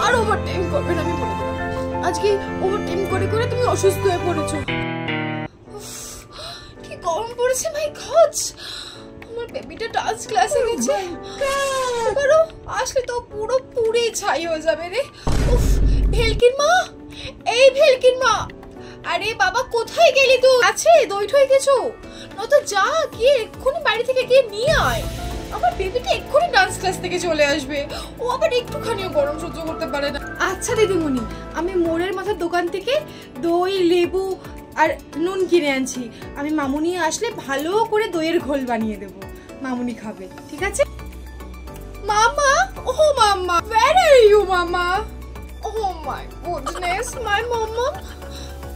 আর over time করবে না, আমি বলে দিলাম। আজকে ওভার টাইম করে করে তুমি অসুস্থ হয়ে পড়েছো। কি গরম পড়েছে মাই গড। আমার বেবিটা ডান্স ক্লাসে গেছে, এবারও আসলে তো পুরো পুরে ছাই হয়ে যাবে রে। উফ, ভেলকির মা, এই ভেলকির মা, আরে বাবা কোথায় গেলি তুই? আছে দই ঠই কিছু? নয়তো যা গিয়ে এক্ষুনি বাড়ি থেকে গিয়ে নিয়ে আয়। আমার বেবিটা এক্ষুনি ডান্স ক্লাস থেকে চলে আসবে, ও আবার একটুখানিও গরম সহ্য করতে পারে না। আচ্ছা দিদিমণি, আমি মোড়ের মাথার দোকান থেকে দই, লেবু আর নুন কিনে আনছি। আমি মামুনি আসলে ভালো করে দইয়ের ঘোল বানিয়ে দেবো, মামুনি খাবে, ঠিক আছে? মামা, ও মামা, where are you মামা? Oh my goodness, my mama.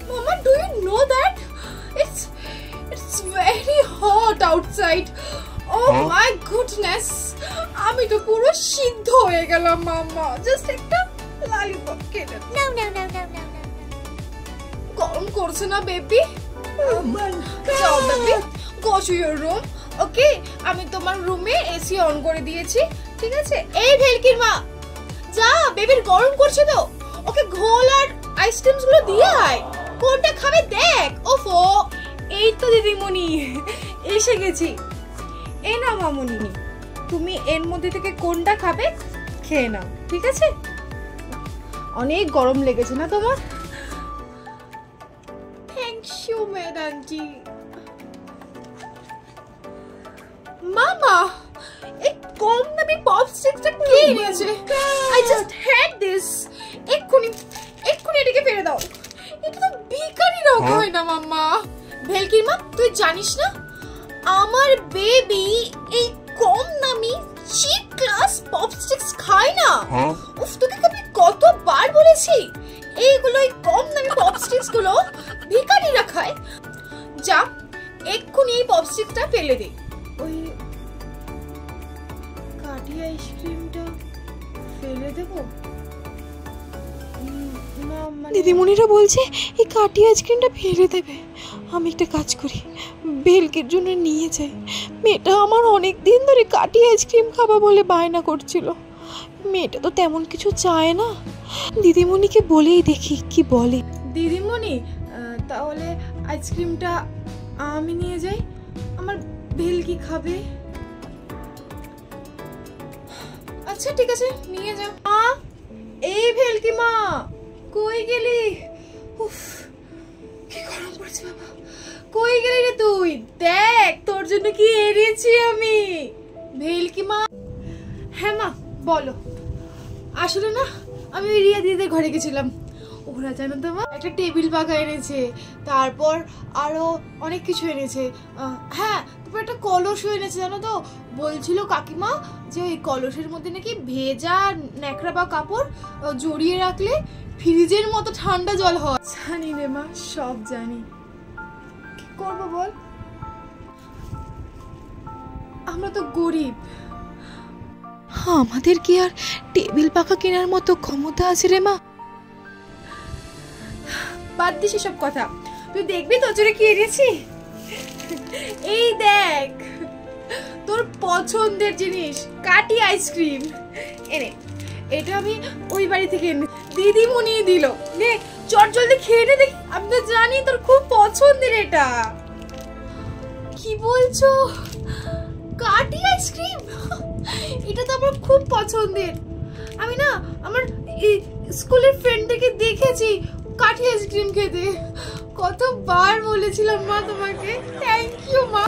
Mama, do you know that it's very hot outside? Oh my goodness, আমি তো পুরো সিদ্ধ হয়ে গেলাম মামা। জাস্ট একটা ললিপপ খেতে। No, no, no, no, no, no. গরম করছে না বেবি? যাও baby, go to your room. ওকে, আমি তোমার রুমে এসি অন করে দিয়েছি, ঠিক আছে? এই ভেলকির মা, যা, বেবির গরম করছে তো, ওকে ঘোল আর আইসক্রিমস গুলো দিয়ে আয়। কোনটা খাবে দেখ। ওফো, এই তো দিদিমণি এসে গেছি। এই নাও মামুনি, তুমি এর মধ্যে থেকে কোনটা খাবে খেয়ে নাও, ঠিক আছে? অনেক গরম লেগেছে না তোমার? থ্যাংক ইউ ম্যাডাম জি। মামা, এই কম দামি পপস্টিকটা কে এনেছে? I just had this. এক্ষুনি এটাকে ফেলে দাও। এটা তো ভিখারিরাও খায় না মাম্মা। ভেলকির মা, তুই জানিস না আমার বেবি এই কম দামি চিপ ক্লাস পপস্টিক্স খায় না। উফ, তোকে আমি কতবার বলেছি এইগুলো, এই কম দামি পপস্টিক্স গুলো ভিখারিরা খায়। যা, এক্ষুনি এই পপস্টিক্সটা ফেলে দে। ওই কাঠি আইসক্রিমটা ফেলে দেবো? দিদিমণিরা বলছে এই কাঠি আইসক্রিমটা ফেলে দেবে। আমি একটা কাজ করি, ভেলকির জন্য নিয়ে যাই। মেয়েটা আমার অনেক দিন ধরে কাঠি আইসক্রিম খাবা বলে বায়না করছিল। মেয়েটা তো তেমন কিছু চায় না। দিদিমণিকে বলেই দেখি কি বলে। দিদিমণি, তাহলে আইসক্রিমটা আমি নিয়ে যাই, আমার ভেলকি খাবে। আচ্ছা ঠিক আছে, নিয়ে যাও। এই ভেলকি মা, কই গেলি? উফ, কি গরম পড়ছে বাবা। কই গেলি রে তুই? দেখ তোর জন্য কি এনেছি আমি। ভেলকি মা। হ্যাঁ মা, বলো। আসলে না, আমি রিয়া দিদিদের ঘরে গেছিলাম। ওরা জানো তো মা, একটা টেবিল পাখা এনেছে, তারপর আরো অনেক কিছু এনেছে। হ্যাঁ, তারপর একটা কলসও এনেছে জানো তো। বলছিল কাকিমা যে ওই কলসের মধ্যে নাকি ভেজা ন্যাকড়া বা কাপড় জড়িয়ে রাখলে ফ্রিজের মতো ঠান্ডা জল হয়। জানি রে মা, সব জানি। কি করবো বল, আমরা তো গরিব। আমাদের কি আর টেবিল পাখা কেনার মতো ক্ষমতা আছে রে মা? বাদ দিস এসব কথা, তুই দেখবি তোর জন্য কি এনেছি। এই দেখ, তোর পছন্দের জিনিস, কাঠি আইসক্রিম এনে। এটা আমি ওই বাড়ি থেকে এনে, দিদিমণি দিল। নে চট জলদি খেয়ে নে দেখি, আমি তো জানি তোর খুব পছন্দের এটা। কি বলছো? কাঠি আইসক্রিম? এটা তো আমার খুব পছন্দের। আমি না আমার স্কুলের ফ্রেন্ডদেরকে দেখেছি কাঠি আইসক্রিম খেতে। কতবার বলেছিলাম মা তোমাকে। থ্যাংক ইউ মা।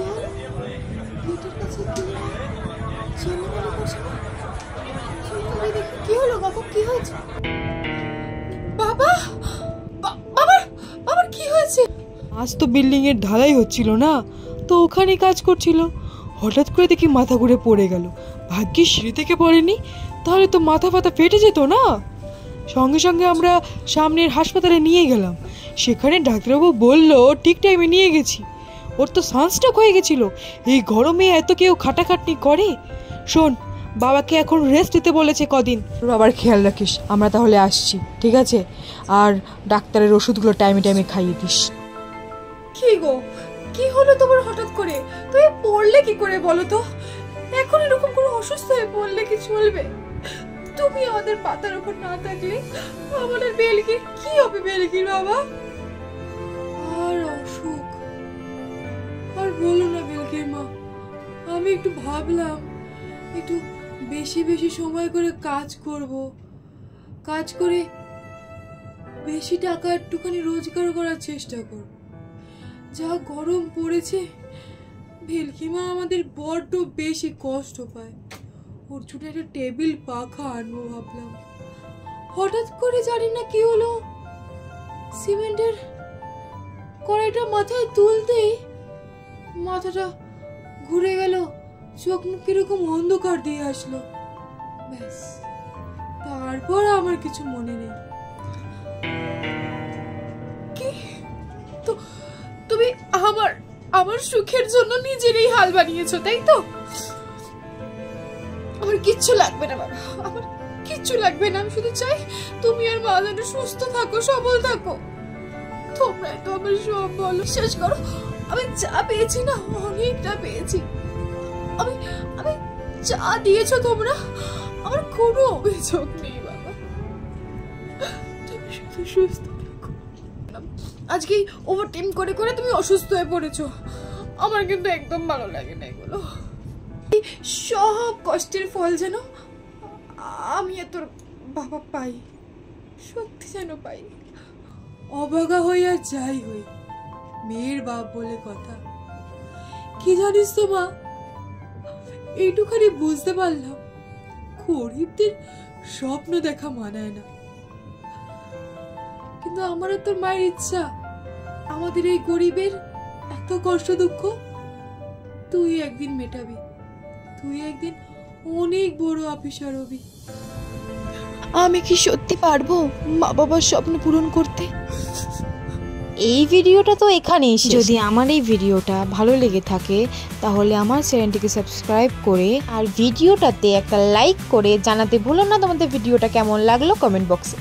কি হলো বাবা, কি হয়েছে? বাবা, বাবার কি হয়েছে? আজ তো বিল্ডিং এর ঢালাই হচ্ছিল না, তো ওখানে কাজ করছিল। হঠাৎ করে দেখি মাথা ঘুরে পড়ে গেল। ভাগ্যিস সিঁড়ি থেকে পড়েনি, তাহলে তো মাথা ফাতা ফেটে যেত না। সঙ্গে সঙ্গে আমরা সামনের হাসপাতালে নিয়ে গেলাম। সেখানে ডাক্তারবাবু বললো ঠিক টাইমে নিয়ে গেছি। ওর তো সানস্ট্রোক হয়ে গেছিল। এই গরমে এত কেউ খাটাখাটনি করে? শোন, বাবাকে এখন রেস্ট দিতে বলেছে কদিন। বাবার খেয়াল রাখিস। আমরা তাহলে আসছি, ঠিক আছে? আর ডাক্তারের ওষুধগুলো টাইমে টাইমে খাইয়ে দিস। কি গো, কি হলো তোমার হঠাৎ করে? তুই পড়লে কি করে বলো তো? এখন এরকম করে অসুস্থ হয়ে পড়লে কি চলবে? তুমি আমাদের পাতার উপর না থাকলে আমাদের বেলকির কি হবে? বেলকির বাবা আর অসুখ আর বলো না বেলকির মা, আমি একটু ভাবলাম একটু বেশি বেশি সময় করে কাজ করব, কাজ করে বেশি টাকা একটুখানি রোজগার করার চেষ্টা করব। যা গরম পড়েছে, ভেলকিমা আমাদের বড্ড বেশি কষ্ট পায়। ওর জন্য একটা টেবিল পাখা আনবো ভাবলাম। হঠাৎ করে জানি না কি হলো, সিমেন্টের কড়াইটা মাথায় তুলতেই মাথাটা ঘুরে গেল, চোখ মুখ কিরকম অন্ধকার দিয়ে আসলো। ব্যাস, তারপর আমার কিছু মনে নেই। কি? তো তুমি আমার আমার সুখের জন্য নিজের এই হাল বানিয়েছো, তাই তো? আমার কিচ্ছু লাগবে না বাবা, আমার কিচ্ছু লাগবে না। আমি শুধু চাই তুমি আর মা যেন সুস্থ থাকো, সবল থাকো। তোমরাই তো আমার সব বলো। বিশ্বাস করো, আমি যা পেয়েছি না, অনেকটা পেয়েছি। আমি আমি যা দিয়েছো তোমরা, আমার কোনো অভিযোগ নেই বাবা। তুমি শুধু সুস্থ থাকো। আজকে ওভারটাইম করে করে তুমি অসুস্থ হয়ে পড়েছো, আমার কিন্তু একদম ভালো লাগে না এগুলো। সব কষ্টের ফল যেন আমি আর তোর বাবা পাই, সত্যি যেন পাই। অবাগা হই আর যাই হই, মেয়ের বাপ বলে কথা। কি জানিস তো মা, এইটুখানি বুঝতে পারলাম গরিবদের স্বপ্ন দেখা মানায় না। কিন্তু আমার আর তোর মায়ের ইচ্ছা, আমাদের এই গরিবের এত কষ্ট দুঃখ তুই একদিন মেটাবি, তুই একদিন অনেক বড় অফিসার হবি। আমি কি সত্যি পারবো মা বাবার স্বপ্ন পূরণ করতে? এই ভিডিওটা তো এখানেই শেষ। যদি আমার এই ভিডিওটা ভালো লেগে থাকে তাহলে আমার চ্যানেলটিকে সাবস্ক্রাইব করে আর ভিডিওটাতে একটা লাইক করে জানাতে ভুলো না তোমাদের ভিডিওটা কেমন লাগলো কমেন্ট বক্সে।